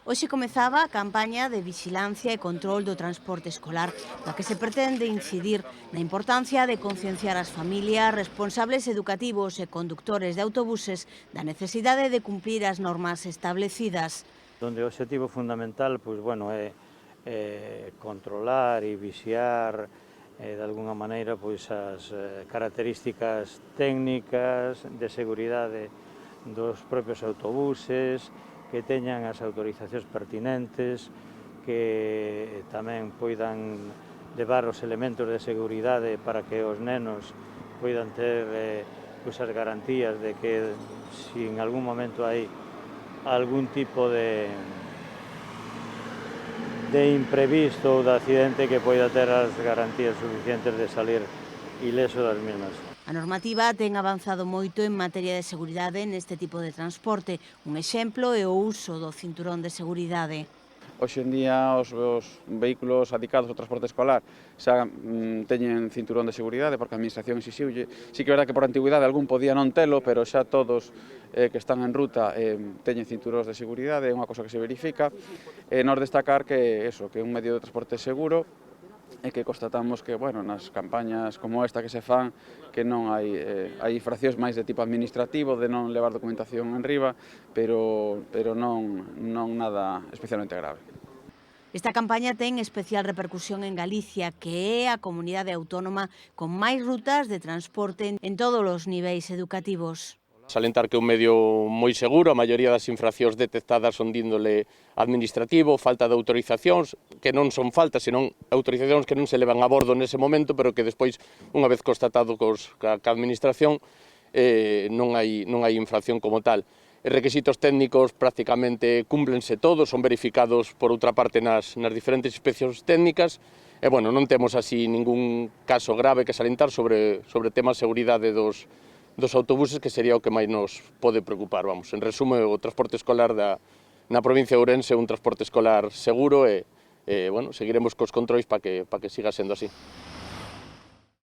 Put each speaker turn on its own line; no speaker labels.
Hoxe comezaba a campaña de vixilancia e control do transporte escolar, na que se pretende incidir na importancia de concienciar as familias, responsables educativos e conductores de autobuses da necesidade de cumprir as normas establecidas.
Donde o obxectivo fundamental é controlar e vixiar de alguna maneira as características técnicas de seguridade dos propios autobuses, que teñan as autorizacións pertinentes, que tamén poidan levar os elementos de seguridade para que os nenos poidan ter as garantías de que se en algún momento hai algún tipo de imprevisto ou de accidente que poida ter as garantías suficientes de salir ileso das mesmas.
A normativa ten avanzado moito en materia de seguridade neste tipo de transporte. Un exemplo é o uso do cinturón de seguridade.
Hoxe en día os vehículos adicados ao transporte escolar xa teñen cinturón de seguridade porque a administración exixiulle. Sí que é verdad que por antigüidade algún podía non telo, pero xa todos que están en ruta teñen cinturóns de seguridade, é unha cosa que se verifica. Nos destacar que é un medio de transporte seguro e que constatamos que, nas campañas como esta que se fan, que non hai infraccións máis de tipo administrativo, de non levar documentación enriba, pero non nada especialmente grave.
Esta campaña ten especial repercusión en Galicia, que é a comunidade autónoma con máis rutas de transporte en todos os niveis educativos.
Salientar que é un medio moi seguro, a maioría das infraccións detectadas son de índole administrativo, falta de autorizacións, que non son faltas, senón autorizacións que non se levan a bordo nese momento, pero que despois, unha vez constatado ca administración, non hai infracción como tal. Os requisitos técnicos prácticamente cúmplense todos, son verificados por outra parte nas diferentes inspeccións técnicas, e non temos así ningún caso grave que salientar sobre temas de seguridade dos autobuses, que sería o que máis nos pode preocupar. En resumo, o transporte escolar na provincia de Ourense é un transporte escolar seguro e seguiremos cos controis para que siga sendo así.